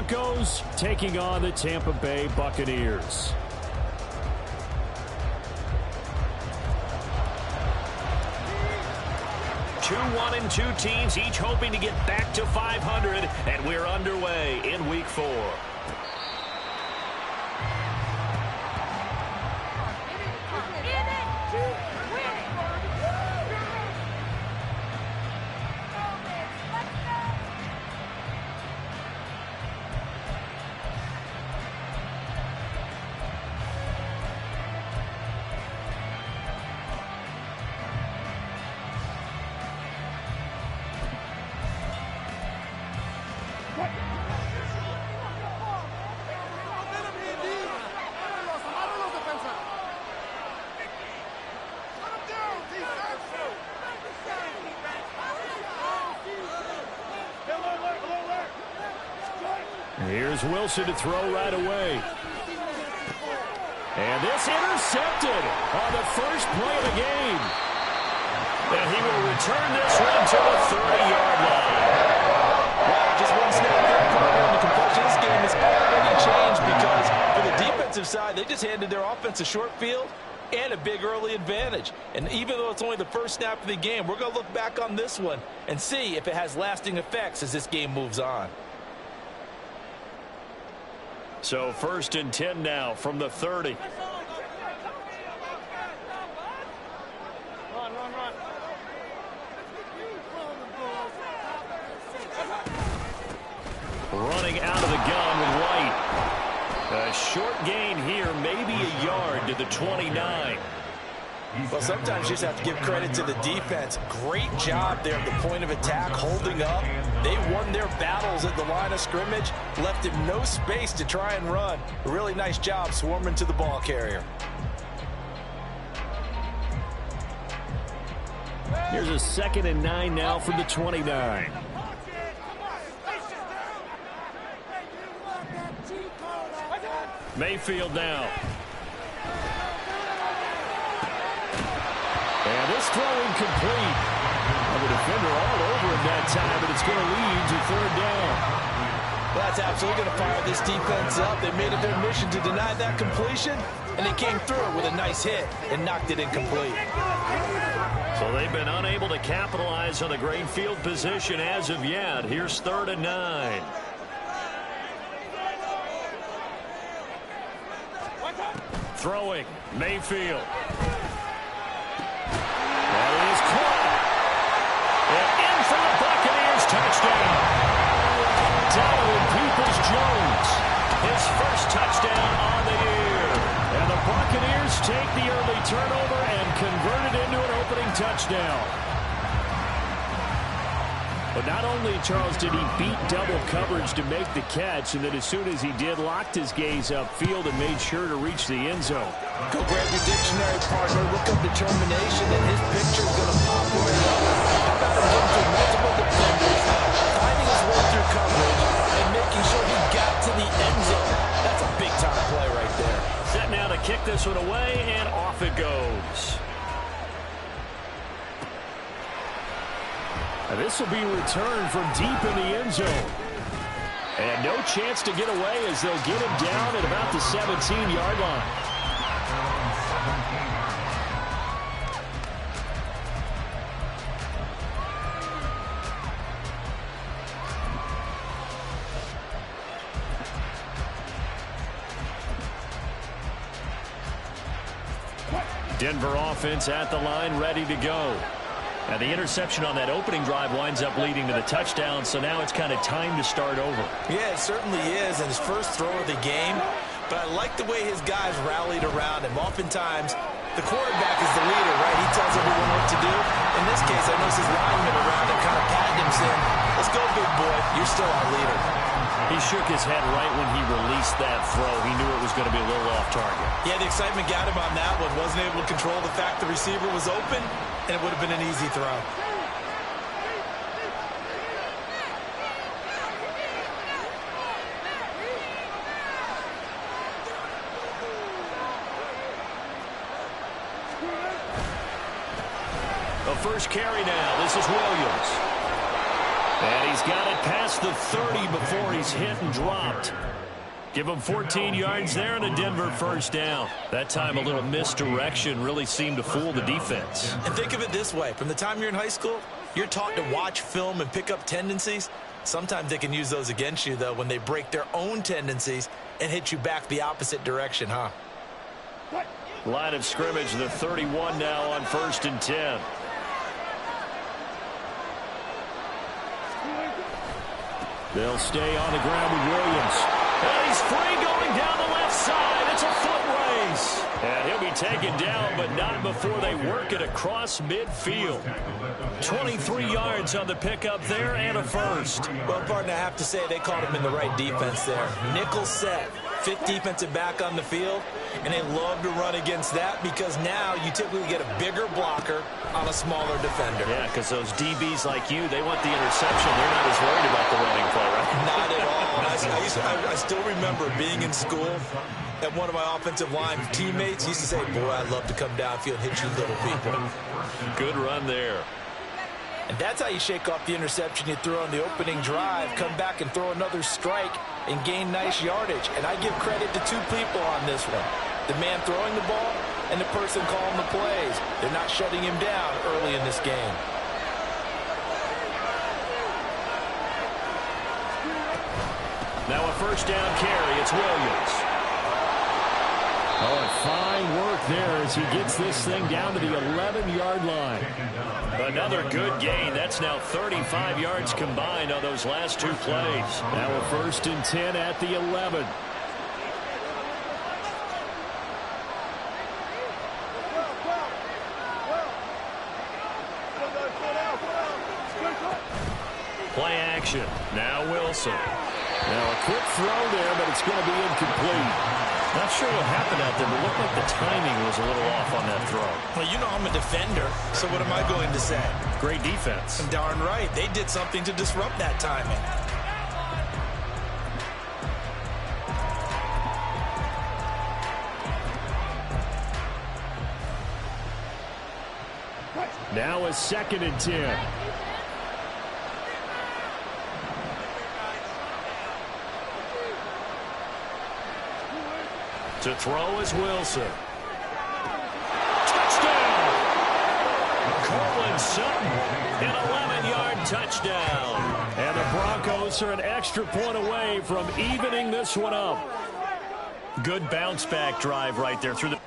Broncos taking on the Tampa Bay Buccaneers. Two 1-2 teams, each hoping to get back to 500, and we're underway in Week 4. Here's Wilson to throw right away. And this intercepted on the first play of the game. And he will return this one to the 30-yard line. Wow, just one snap there, partner, and the complexion of this game has already changed because for the defensive side, they just handed their offense a short field and a big early advantage. And even though it's only the first snap of the game, we're going to look back on this one and see if it has lasting effects as this game moves on. So 1st and 10 now from the 30. Running out of the gun with White. A short gain here, maybe a yard to the 29. Well, sometimes you just have to give credit to the defense. Great job there at the point of attack, holding up. They won their battles at the line of scrimmage, left him no space to try and run. A really nice job swarming to the ball carrier. Here's a 2nd and 9 now from the 29. Mayfield now. And this throw incomplete. The defender all over him that time, but it's going to lead to 3rd down. Well, that's absolutely going to fire this defense up. They made it their mission to deny that completion, and they came through it with a nice hit and knocked it incomplete. So they've been unable to capitalize on the great field position as of yet. Here's 3rd and 9. Throwing, Mayfield. That is caught. And in for the Buccaneers, touchdown. Donovan Peoples-Jones, his first touchdown on the year. And the Buccaneers take the early turnover and convert it into an opening touchdown. But not only, Charles, did he beat double coverage to make the catch, and then as soon as he did, locked his gaze upfield and made sure to reach the end zone. Go grab your dictionary, partner. Look up determination, and his picture is going to pop right up. How about him getting through multiple defenders, finding his way through coverage, and making sure he got to the end zone? That's a big-time play right there. Set now to kick this one away, and off it goes. And this will be returned from deep in the end zone. And no chance to get away as they'll get him down at about the 17-yard line. Denver offense at the line, ready to go. Now, the interception on that opening drive winds up leading to the touchdown, so now it's kind of time to start over. Yeah, it certainly is, and his first throw of the game. But I like the way his guys rallied around him. Oftentimes, the quarterback is the leader, right? He tells everyone what to do. In this case, I noticed his linemen around him kind of patting him, saying, "Let's go, big boy. You're still our leader." He shook his head right when he released that throw. He knew it was going to be a little off target. Yeah, the excitement got him on that one. Wasn't able to control the fact the receiver was open, and it would have been an easy throw. The first carry now. This is Williams. And he's got it past the 30 before he's hit and dropped. Give him 14 yards there and a Denver first down. That time a little misdirection really seemed to fool the defense. And think of it this way. From the time you're in high school, you're taught to watch film and pick up tendencies. Sometimes they can use those against you, though, when they break their own tendencies and hit you back the opposite direction, huh? Line of scrimmage, the 31 now on 1st and 10. They'll stay on the ground with Williams. And he's free going down the left side. It's a foot race. And he'll be taken down, but not before they work it across midfield. 23 yards on the pickup there and a first. Well, partner, I have to say they called him in the right defense there. Nickel set, 5th defensive back on the field, and they love to run against that because now you typically get a bigger blocker on a smaller defender. Yeah, because those DBs like you, they want the interception. They're not as worried about the running play, right? Not at all. I still remember being in school, and one of my offensive line teammates used to say, boy, I'd love to come downfield and hit you little people. Good run there. And that's how you shake off the interception you threw on the opening drive, come back and throw another strike and gain nice yardage. And I give credit to 2 people on this one. The man throwing the ball and the person calling the plays. They're not shutting him down early in this game. Now a first down carry. It's Williams. Oh, fine work there as he gets this thing down to the 11-yard line. Another good gain. That's now 35 yards combined on those last 2 plays. Now a 1st and 10 at the 11. Play action. Now Wilson. Now a quick throw there, but it's going to be incomplete. Not sure what happened out there, but it looked like the timing was a little off on that throw. Well, you know I'm a defender, so what am I going to say? Great defense. Darn right. They did something to disrupt that timing. Now a 2nd and 10. To throw is Wilson. Touchdown! Cortland Sutton, an 11-yard touchdown. And the Broncos are an extra point away from evening this one up. Good bounce-back drive right there through the...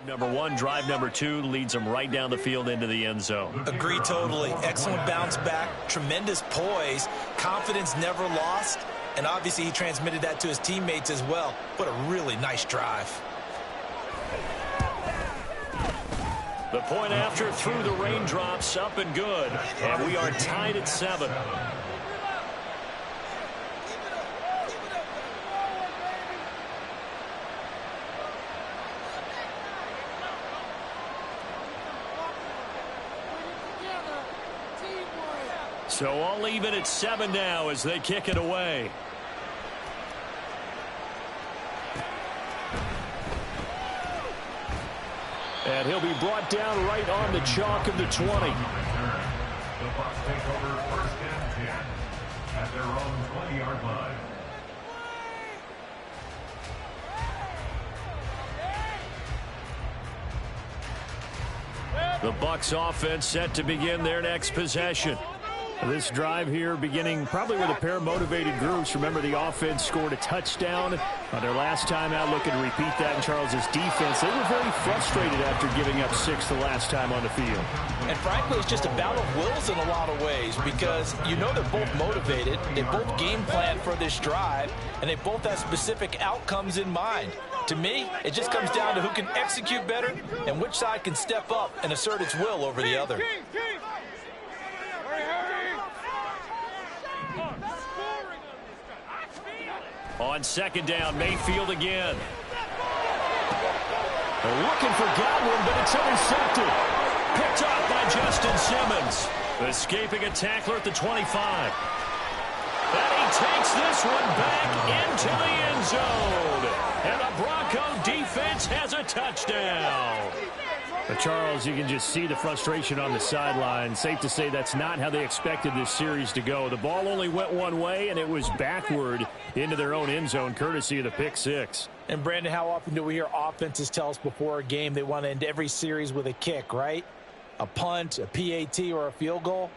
Number 1, drive number 2 leads them right down the field into the end zone. Agree totally. Excellent bounce back, tremendous poise, confidence never lost, and obviously he transmitted that to his teammates as well. What a really nice drive. The point after through the raindrops, up and good, and we are tied at 7. So all even at 7 now as they kick it away. And he'll be brought down right on the chalk of the 20. The Bucs take over 1st and 10 at their own 20-yard line. The Bucs offense set to begin their next possession. This drive here beginning probably with a pair of motivated groups. Remember, the offense scored a touchdown on their last time out. Looking to repeat that in Charles's defense. They were very frustrated after giving up 6 the last time on the field. And frankly, it's just a battle of wills in a lot of ways because you know they're both motivated. They both game plan for this drive, and they both have specific outcomes in mind. To me, it just comes down to who can execute better and which side can step up and assert its will over the other. On second down, Mayfield again. They're looking for Godwin, but it's intercepted. Picked off by Justin Simmons. Escaping a tackler at the 25. And he takes this one back into the end zone. And the Bronco defense has a touchdown. But Charles, you can just see the frustration on the sideline. Safe to say that's not how they expected this series to go. The ball only went one way, and it was backward into their own end zone, courtesy of the pick six. And, Brandon, how often do we hear offenses tell us before a game they want to end every series with a kick, right? A punt, a PAT, or a field goal.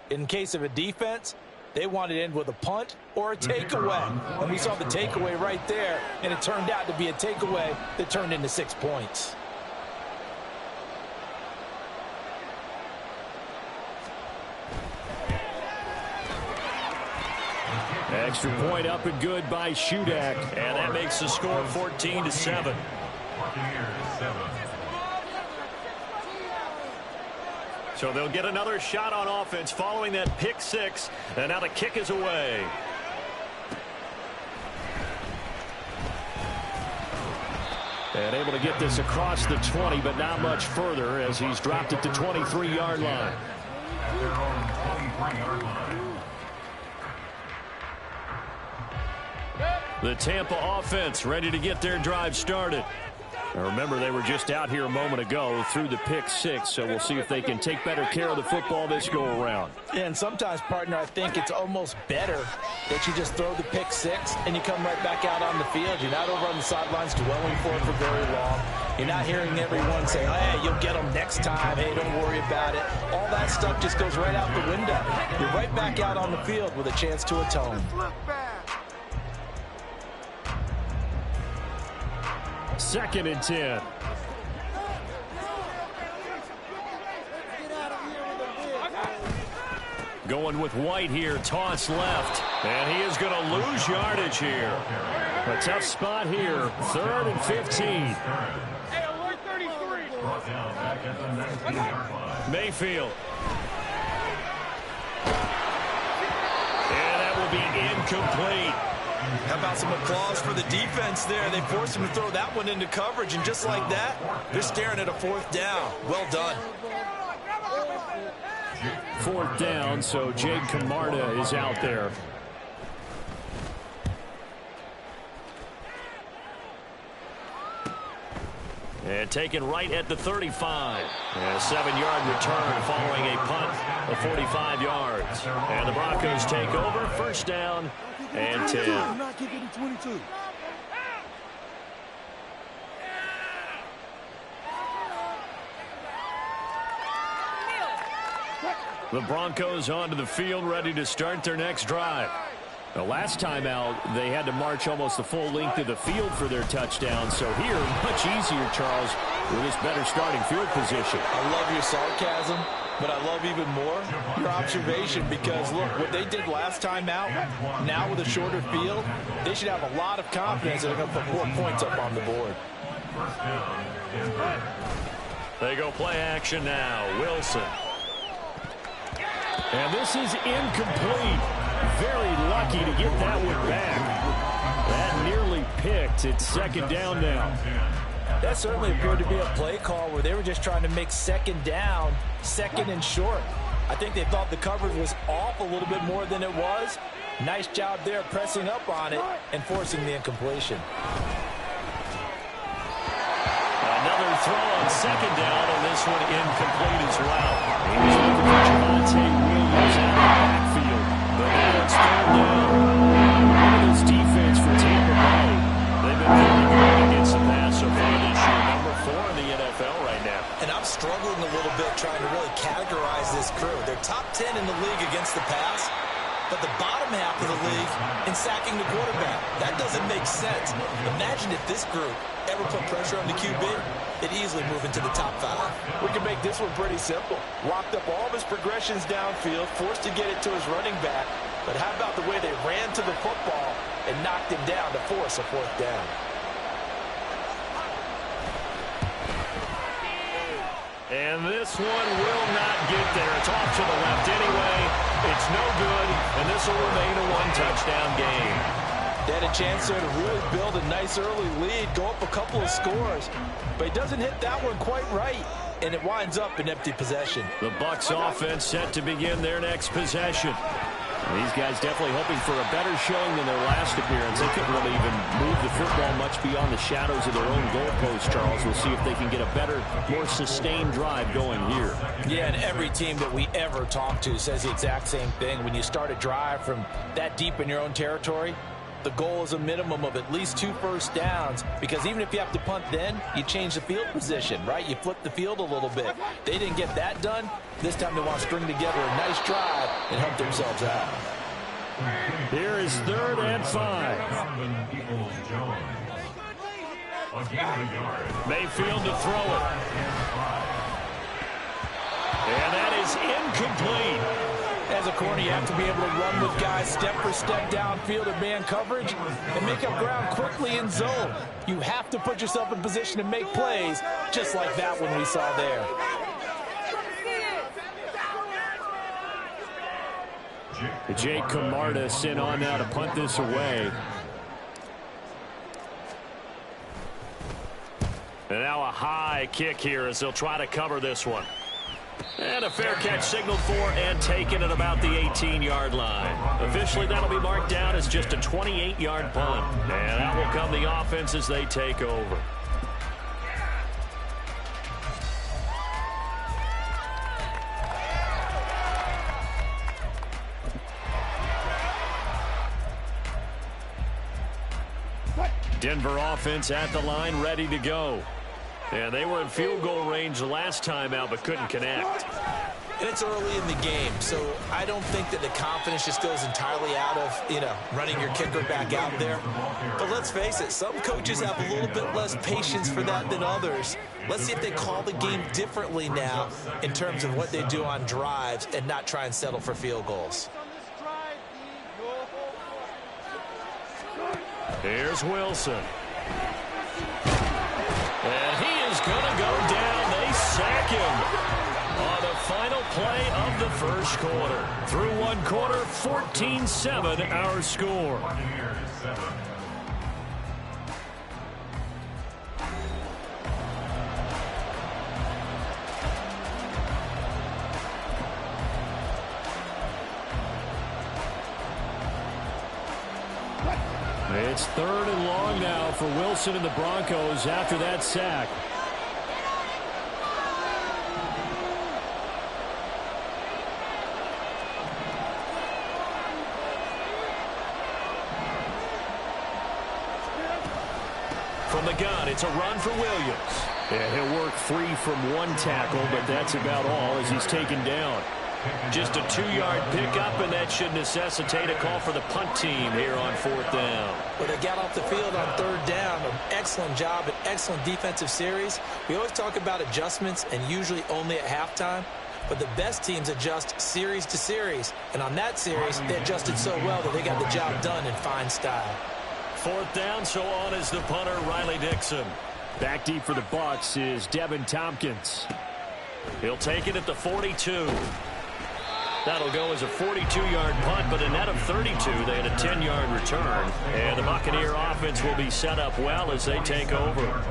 In case of a defense, they want to end with a punt or a takeaway. And we saw the takeaway right there, and it turned out to be a takeaway that turned into 6 points. Extra point up and good by Shudak, and that makes the score 14-7. So they'll get another shot on offense following that pick six, and now the kick is away. And able to get this across the 20, but not much further as he's dropped it to 23-yard line. At their own 23-yard line. The Tampa offense ready to get their drive started. Now remember, they were just out here a moment ago through the pick six, so we'll see if they can take better care of the football this go-around. And sometimes, partner, I think it's almost better that you just throw the pick six and you come right back out on the field. You're not over on the sidelines dwelling for it for very long. You're not hearing everyone say, hey, you'll get them next time. Hey, don't worry about it. All that stuff just goes right out the window. You're right back out on the field with a chance to atone. 2nd and 10. Going with White here, toss left. And he is going to lose yardage here. A tough spot here, 3rd and 15. Mayfield. And that will be incomplete. How about some applause for the defense there? They forced him to throw that one into coverage, and just like that, they're staring at a 4th down. Well done. 4th down, so Jake Camarda is out there. And taken right at the 35. And a 7-yard return following a punt of 45 yards. And the Broncos take over, 1st down and 10. The Broncos onto the field, ready to start their next drive. The last time out, they had to march almost the full length of the field for their touchdown. So here, much easier, Charles, with this better starting field position. I love your sarcasm, but I love even more your observation because, look, what they did last time out, now with a shorter field, they should have a lot of confidence that they're going to put 4 points up on the board. They go play action now. Wilson. And this is incomplete. Very lucky to get that one back. That nearly picked. It's 2nd down now. That certainly appeared to be a play call where they were just trying to make 2nd down, 2nd and short. I think they thought the coverage was off a little bit more than it was. Nice job there pressing up on it and forcing the incompletion. Another throw on 2nd down, and this one incomplete as well. He was looking for Javonte Williams out of the backfield. But now it's 3rd down. Look at this defense for Tampa Bay. They've been very good against the pass so far this year. Number 4 in the NFL right now. And I'm struggling a little bit trying to really categorize this crew. They're top 10 in the league against the pass, but the bottom half of the league in sacking the quarterback. That doesn't make sense. Imagine if this group ever put pressure on the QB, they'd easily move into the top 5. We can make this one pretty simple. Locked up all of his progressions downfield, forced to get it to his running back. But how about the way they ran to the football and knocked him down to force a 4th down? And this one will not get there. It's off to the left anyway. It's no good, and this will remain a 1-touchdown game. They had a chance there to really build a nice early lead, go up a couple of scores, but he doesn't hit that one quite right, and it winds up in empty possession. The Bucs offense set to begin their next possession. These guys definitely hoping for a better showing than their last appearance. They couldn't really even move the football much beyond the shadows of their own goalpost, Charles. We'll see if they can get a better, more sustained drive going here. Yeah, and every team that we ever talk to says the exact same thing. When you start a drive from that deep in your own territory, the goal is a minimum of at least 2 first downs, because even if you have to punt then, you change the field position, right? You flip the field a little bit. They didn't get that done. This time they want to string together a nice drive and help themselves out. Here is 3rd and 5. Mayfield to throw it. And that is incomplete. As a corner, you have to be able to run with guys step for step downfield in man coverage and make up ground quickly in zone. You have to put yourself in position to make plays, just like that one we saw there. Jake Camarda sent on now to punt this away. And now a high kick here as they'll try to cover this one. And a fair catch signaled for and taken at about the 18-yard line. Officially, that'll be marked down as just a 28-yard punt. And out will come the offense as they take over. Denver offense at the line, ready to go. And they were in field goal range the last time out, but couldn't connect. And it's early in the game, so I don't think that the confidence just goes entirely out of, running your kicker back out there. But let's face it, some coaches have a little bit less patience for that than others. Let's see if they call the game differently now in terms of what they do on drives and not try and settle for field goals. Here's Wilson. And he is going to go down. They sack him on the final play of the first quarter. Through one quarter, 14-7 our score. It's 3rd and long now for Wilson and the Broncos after that sack. From the gun, it's a run for Williams. And he'll work free from one tackle, but that's about all as he's taken down. Just a 2-yard pickup, and that should necessitate a call for the punt team here on 4th down. Well, they got off the field on 3rd down. An excellent job, an excellent defensive series. We always talk about adjustments, and usually only at halftime. But the best teams adjust series to series. And on that series, they adjusted so well that they got the job done in fine style. 4th down, so on is the punter, Riley Dixon. Back deep for the Bucs is Devin Tompkins. He'll take it at the 42. That'll go as a 42-yard punt, but a net of 32. They had a 10-yard return. And the Buccaneer offense will be set up well as they take over.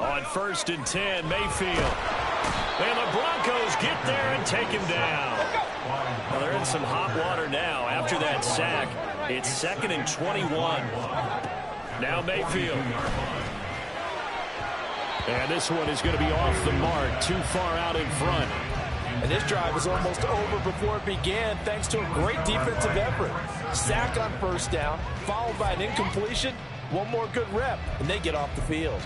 On 1st and 10, Mayfield. And the Broncos get there and take him down. Now, there in some hot water now after that sack. It's 2nd and 21. Now Mayfield. And this one is going to be off the mark, too far out in front. And this drive was almost over before it began thanks to a great defensive effort. Sack on first down, followed by an incompletion. One more good rep, and they get off the field.